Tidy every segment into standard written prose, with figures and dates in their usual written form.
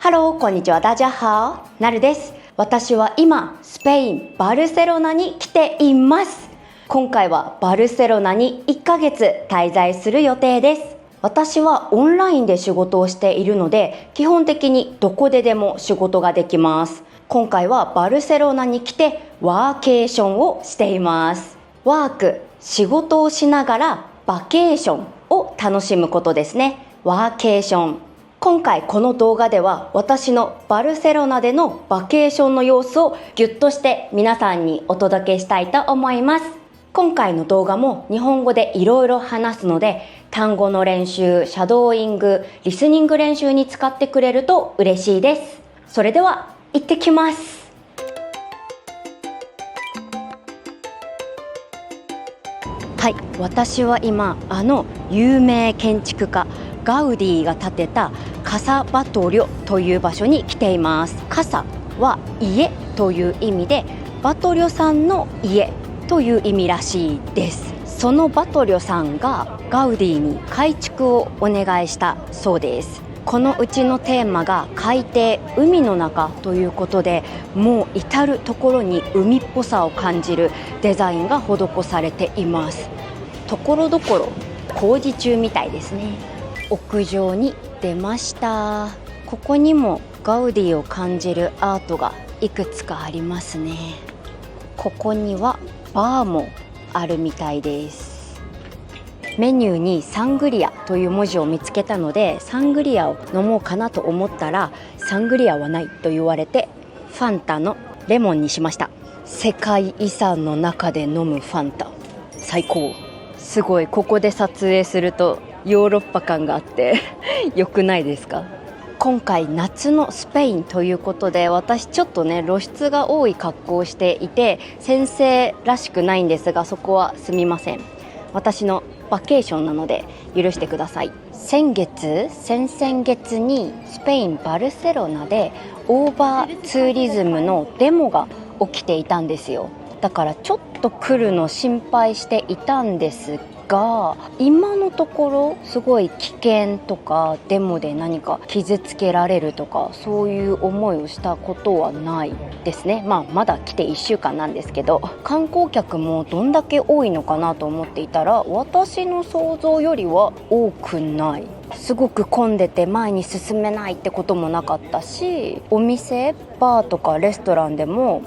ハロー、こんにちは、ダジャハー、なるです。私は今、スペイン・バルセロナに来ています。今回はバルセロナに1ヶ月滞在する予定です。私はオンラインで仕事をしているので、基本的にどこででも仕事ができます。今回はバルセロナに来てワーケーションをしています。ワーク、仕事をしながらバケーションを楽しむことですね。ワーケーション。今回この動画では私のバルセロナでのバケーションの様子をギュッとして皆さんにお届けしたいと思います。今回の動画も日本語でいろいろ話すので、単語の練習、シャドーイング、リスニング練習に使ってくれると嬉しいです。それでは行ってきます。はい、私は今有名建築家ガウディが建てたカサバトリョという場所に来ています。カサは家という意味で、バトリョさんの家という意味らしいです。そのバトリョさんがガウディに改築をお願いしたそうです。このうちのテーマが海底、海の中ということで、もう至る所に海っぽさを感じるデザインが施されています。ところどころ工事中みたいですね。屋上に出ました。ここにもガウディを感じるアートがいくつかありますね。ここにはバーもあるみたいです。メニューにサングリアという文字を見つけたので、サングリアを飲もうかなと思ったら、サングリアはないと言われて、ファンタのレモンにしました。世界遺産の中で飲むファンタ、最高。すごい、ここで撮影するとヨーロッパ感があって良くないですか？今回夏のスペインということで、私ちょっとね露出が多い格好をしていて先生らしくないんですが、そこはすみません。私のバケーションなので許してください。先々月にスペイン・バルセロナでオーバーツーリズムのデモが起きていたんですよ。だからちょっと来るの心配していたんですが、今のところすごい危険とかデモで何か傷つけられるとか、そういう思いをしたことはないですね。まだ来て1週間なんですけど、観光客もどんだけ多いのかなと思っていたら、私の想像よりは多くない。すごく混んでて前に進めないってこともなかったし、お店、バーとかレストランでも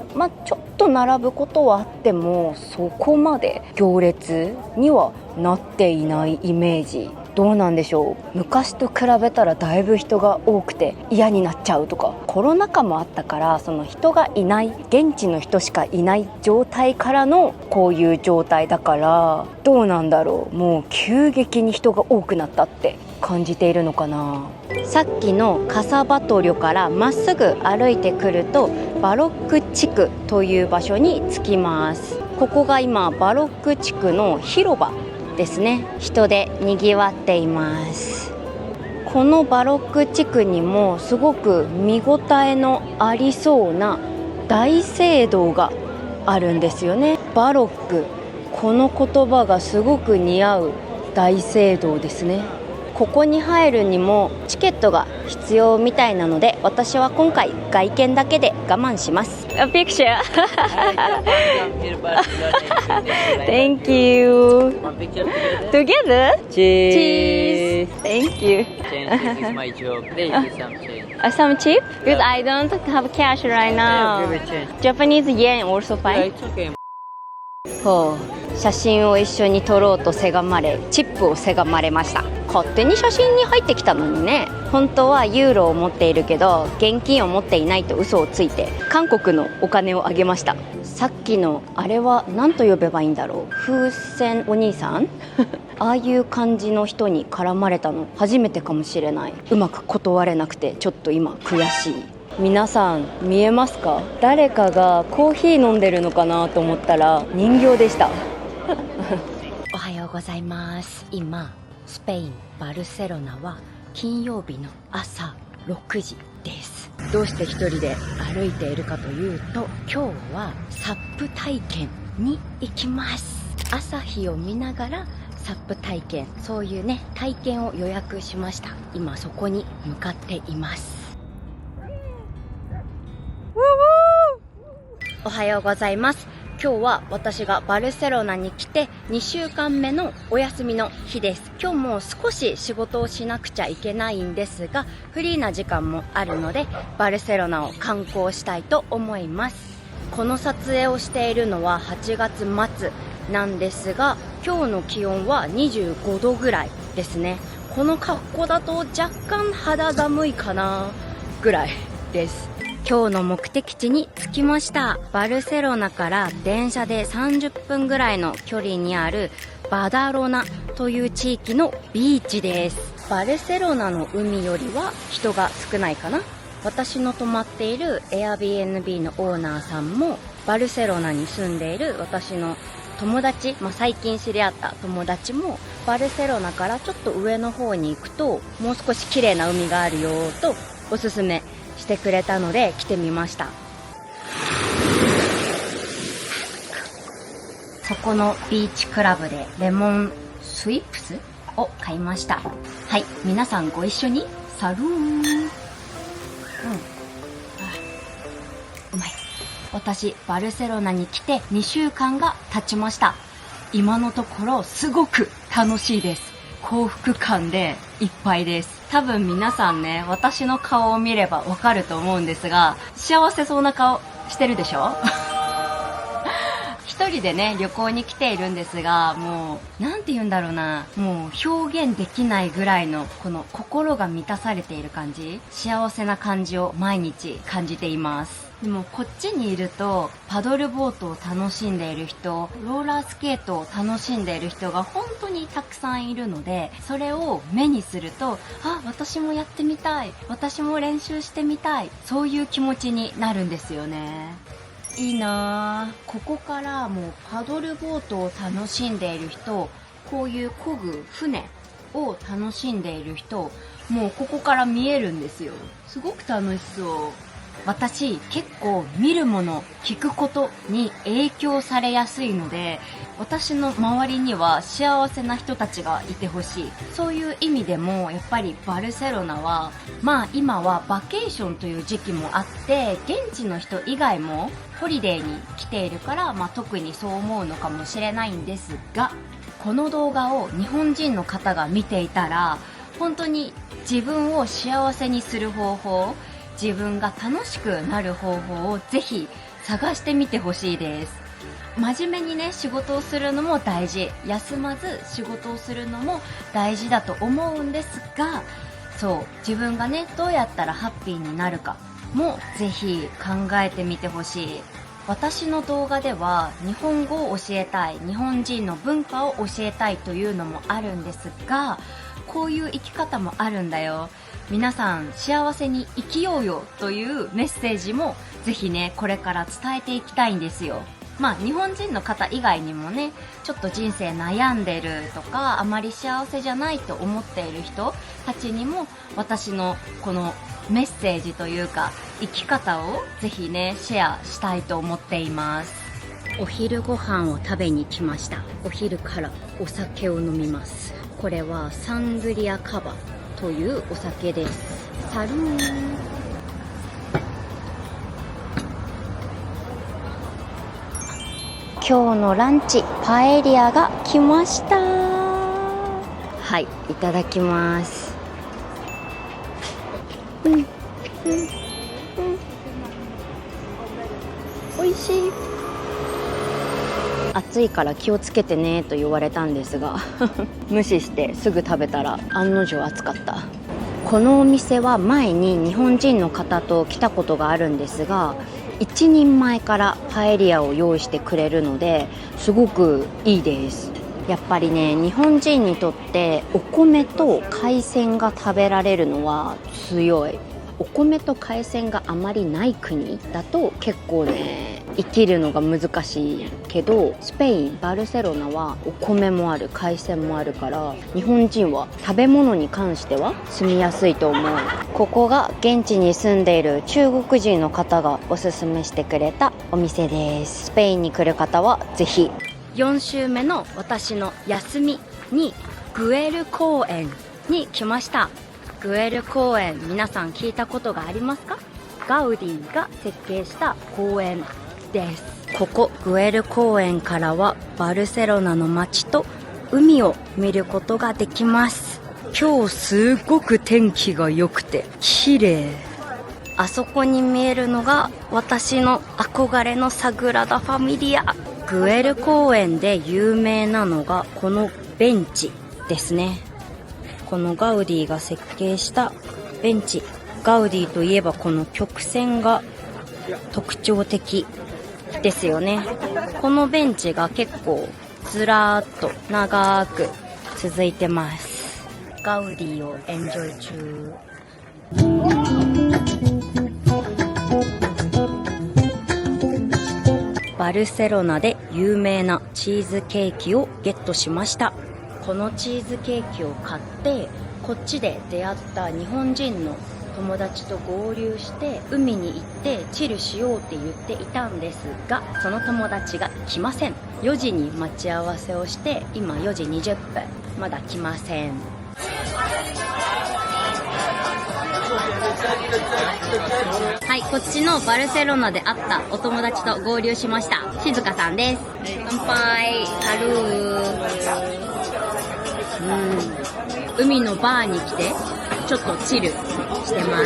ちょっと並ぶことはあっても、そこまで行列にはなっていないイメージ。どうなんでしょう。昔と比べたらだいぶ人が多くて嫌になっちゃうとか、コロナ禍もあったから、その人がいない、現地の人しかいない状態からのこういう状態だから、どうなんだろう。もう急激に人が多くなったって感じているのかな。さっきのカサバトリョからまっすぐ歩いてくるとバロック地区という場所に着きます。ここが今バロック地区の広場ですね。人でにぎわっています。このバロック地区にもすごく見応えのありそうな大聖堂があるんですよね。バロック、この言葉がすごく似合う大聖堂ですね。ここに入るにもチケットが必要みたいなので、私は今回外見だけで我慢します。A picture. Thank you. Together? Cheese. Thank you. This is my job. There is some change. Some cheap? Because I don't have cash right now. Japanese yen also fine. It's okay. 写真を一緒に撮ろうとせがまれ、チップをせがまれました。勝手に写真に入ってきたのにね。本当はユーロを持っているけど現金を持っていないと嘘をついて韓国のお金をあげました。さっきのあれは何と呼べばいいんだろう。風船お兄さんああいう感じの人に絡まれたの初めてかもしれない。うまく断れなくてちょっと今悔しい。皆さん見えますか？誰かがコーヒー飲んでるのかなと思ったら人形でしたおはようございます。今スペイン・バルセロナは金曜日の朝6時です。どうして一人で歩いているかというと、今日はサップ体験に行きます。朝日を見ながらサップ体験、そういうね体験を予約しました。今そこに向かっています。おはようございます。今日は私がバルセロナに来て2週間目のお休みの日です。今日も少し仕事をしなくちゃいけないんですが、フリーな時間もあるのでバルセロナを観光したいと思います。この撮影をしているのは8月末なんですが、今日の気温は25度ぐらいですね。この格好だと若干肌寒いかなぐらいです。今日の目的地に着きました。バルセロナから電車で30分ぐらいの距離にあるバダロナという地域のビーチです。バルセロナの海よりは人が少ないかな。私の泊まっている Airbnb のオーナーさんもバルセロナに住んでいる私の友達、最近知り合った友達もバルセロナからちょっと上の方に行くともう少し綺麗な海があるよとおすすめしてくれたので来てみました。そこのビーチクラブでレモンスイープスを買いました。はい、皆さんご一緒にサルーン。うまい。私バルセロナに来て2週間が経ちました。今のところすごく楽しいです。幸福感でいっぱいです。多分皆さんね、私の顔を見ればわかると思うんですが、幸せそうな顔してるでしょ一人でね、旅行に来ているんですが、もう、なんて言うんだろうな、もう表現できないぐらいの、この心が満たされている感じ、幸せな感じを毎日感じています。でもこっちにいるとパドルボートを楽しんでいる人、ローラースケートを楽しんでいる人が本当にたくさんいるので、それを目にすると、あ、私もやってみたい、私も練習してみたい、そういう気持ちになるんですよね。いいなぁ。ここからもうパドルボートを楽しんでいる人、こういう漕ぐ船を楽しんでいる人、もうここから見えるんですよ。すごく楽しそう。私結構見るもの、聞くことに影響されやすいので、私の周りには幸せな人たちがいてほしい。そういう意味でもやっぱりバルセロナは、今はバケーションという時期もあって、現地の人以外もホリデーに来ているから、特にそう思うのかもしれないんですが、この動画を日本人の方が見ていたら、本当に自分を幸せにする方法、自分が楽しくなる方法をぜひ探してみてほしいです。真面目にね、仕事をするのも大事、休まず仕事をするのも大事だと思うんですが、そう、自分がね、どうやったらハッピーになるかもぜひ考えてみてほしい。私の動画では日本語を教えたい、日本人の文化を教えたいというのもあるんですが、こういう生き方もあるんだよ、皆さん幸せに生きようよというメッセージもぜひね、これから伝えていきたいんですよ。日本人の方以外にもね、ちょっと人生悩んでるとか、あまり幸せじゃないと思っている人たちにも、私のこのメッセージというか生き方をぜひね、シェアしたいと思っています。お昼ご飯を食べに来ました。お昼からお酒を飲みます。これはサングリアカバというお酒です。サルーン。今日のランチ、パエリアが来ました。はい、いただきます。美味しい。暑いから気をつけてねと言われたんですが無視してすぐ食べたら案の定暑かった。このお店は前に日本人の方と来たことがあるんですが、1人前からパエリアを用意してくれるのですごくいいです。やっぱりね、日本人にとってお米と海鮮が食べられるのは強い。お米と海鮮があまりない国だと結構ね、生きるのが難しいけど、スペイン、バルセロナはお米もある、海鮮もあるから、日本人は食べ物に関しては住みやすいと思う。ここが現地に住んでいる中国人の方がおすすめしてくれたお店です。スペインに来る方はぜひ。4週目の私の休みにグエル公園に来ました。グエル公園、皆さん聞いたことがありますか？ガウディが設計した公園です。ここグエル公園からはバルセロナの街と海を見ることができます。今日すごく天気が良くて綺麗。あそこに見えるのが私の憧れのサグラダ・ファミリア。グエル公園で有名なのがこのベンチですね。このガウディが設計したベンチ。ガウディといえばこの曲線が特徴的ですよね。このベンチが結構ずらーっと長く続いてます。ガウディをエンジョイ中。バルセロナで有名なチーズケーキをゲットしました。このチーズケーキを買ってこっちで出会った日本人の友達と合流して海に行ってチルしようって言っていたんですが、その友達が来ません。4時に待ち合わせをして今4時20分、まだ来ません。はい、こっちのバルセロナで会ったお友達と合流しました。静香さんです。乾杯。ハルー。海のバーに来てちょっとチルしてま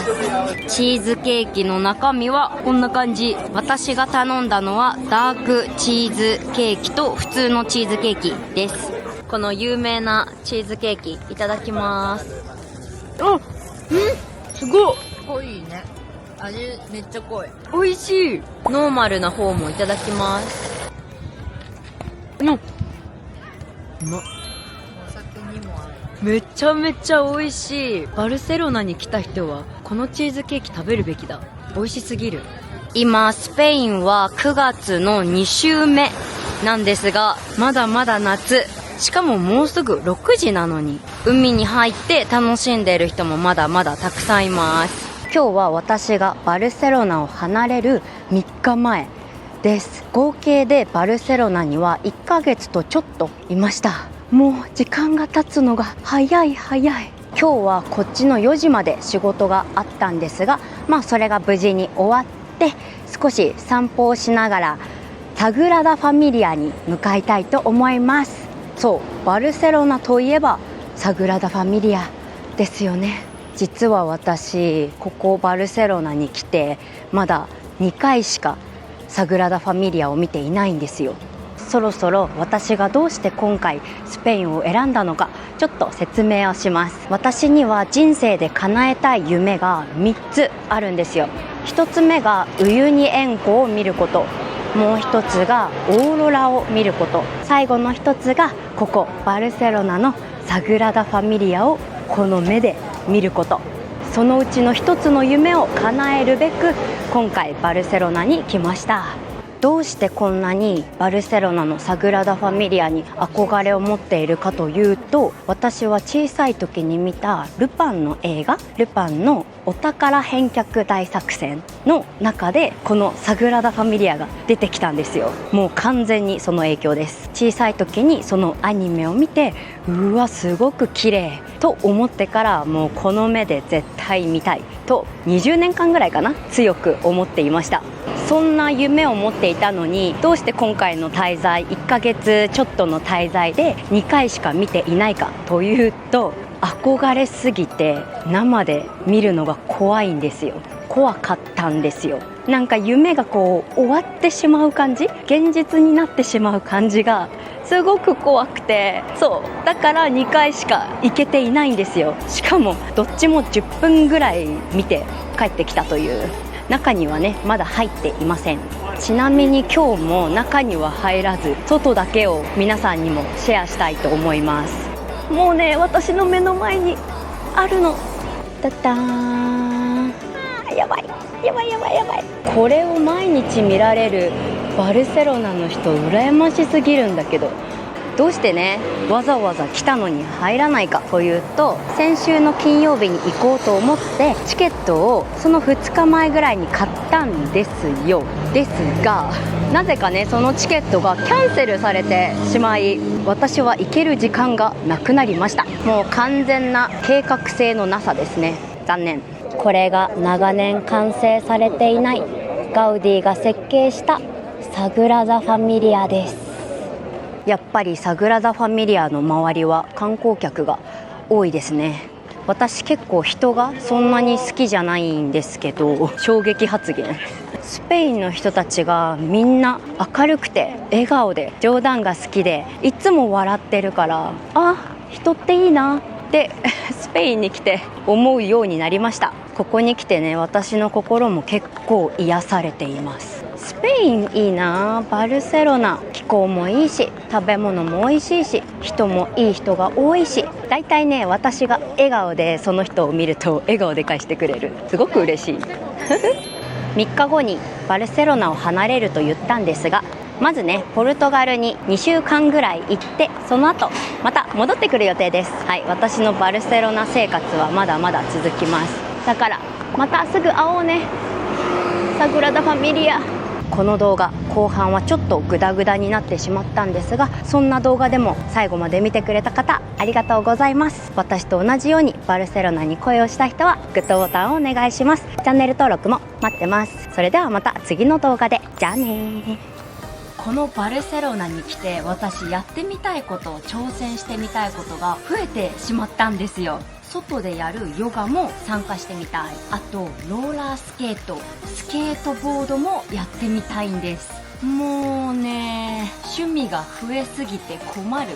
す。チーズケーキの中身はこんな感じ。私が頼んだのはダークチーズケーキと普通のチーズケーキです。この有名なチーズケーキいただきます。すごい濃いね。味めっちゃ濃い。美味しい。ノーマルな方もいただきます。うまっ。お酒にも合う。めちゃめちゃ美味しい。バルセロナに来た人はこのチーズケーキ食べるべきだ。美味しすぎる。今スペインは9月の2週目なんですが、まだまだ夏。しかももうすぐ6時なのに海に入って楽しんでいる人もまだまだたくさんいます。今日は私がバルセロナを離れる3日前です。合計でバルセロナには1ヶ月とちょっといました。もう時間が経つのが早い。今日はこっちの4時まで仕事があったんですが、それが無事に終わって少し散歩をしながらサグラダ・ファミリアに向かいたいと思います。そう、バルセロナといえばサグラダ・ファミリアですよね。実は私ここバルセロナに来てまだ2回しかサグラダ・ファミリアを見ていないんですよ。そろそろ私がどうして今回スペインを選んだのかちょっと説明をします。私には人生で叶えたい夢が3つあるんですよ。1つ目がウユニ塩湖を見ること、もう1つがオーロラを見ること、最後の1つがここバルセロナのサグラダ・ファミリアをこの目で見ること。そのうちの1つの夢を叶えるべく今回バルセロナに来ました。どうしてこんなにバルセロナのサグラダ・ファミリアに憧れを持っているかというと、私は小さい時に見たルパンの映画、ルパンのお宝返却大作戦の中でこのサグラダ・ファミリアが出てきたんですよ。もう完全にその影響です。小さい時にそのアニメを見て、うわすごく綺麗と思ってからもうこの目で絶対見たいと20年間ぐらいかな、強く思っていました。そんな夢を持っていたのに、どうして今回の滞在1ヶ月ちょっとの滞在で2回しか見ていないかというと、憧れすぎて生で見るのが怖いんですよ。怖かったんですよ。なんか夢がこう終わってしまう感じ、現実になってしまう感じがすごく怖くて、そうだから2回しか行けていないんですよ。しかもどっちも10分ぐらい見て帰ってきたという。中にはねまだ入っていません。ちなみに今日も中には入らず、外だけを皆さんにもシェアしたいと思います。もうね、私の目の前にあるの。だったーん。やばい。これを毎日見られるバルセロナの人羨ましすぎるんだけど、どうしてねわざわざ来たのに入らないかというと、先週の金曜日に行こうと思ってチケットをその2日前ぐらいに買ったんですよ。ですがなぜかねそのチケットがキャンセルされてしまい、私は行ける時間がなくなりました。もう完全な計画性のなさですね。残念。これが長年完成されていないガウディが設計したサグラダ・ファミリアです。やっぱりサグラダ・ファミリアの周りは観光客が多いですね。私結構人がそんなに好きじゃないんですけど、衝撃発言。スペインの人たちがみんな明るくて笑顔で冗談が好きでいつも笑ってるから、あ、人っていいなってスペインに来て思うようになりました。ここに来てね、私の心も結構癒されています。スペインいいな。バルセロナ気候もいいし、食べ物も美味しいし、人もいい人が多いし、だいたいね、私が笑顔でその人を見ると笑顔で返してくれる。すごく嬉しい3日後にバルセロナを離れると言ったんですが、まずね、ポルトガルに2週間ぐらい行って、その後また戻ってくる予定です。はい、私のバルセロナ生活はまだまだ続きます。だからまたすぐ会おうね、サグラダ・ファミリア。この動画後半はちょっとグダグダになってしまったんですが、そんな動画でも最後まで見てくれた方ありがとうございます。私と同じようにバルセロナに恋をした人はグッドボタンをお願いします。チャンネル登録も待ってます。それではまた次の動画で。じゃあね。このバルセロナに来て私やってみたいことを挑戦してみたいことが増えてしまったんですよ。外でやるヨガも参加してみたい。あとローラースケート、スケートボードもやってみたいんです。もうね、趣味が増えすぎて困る。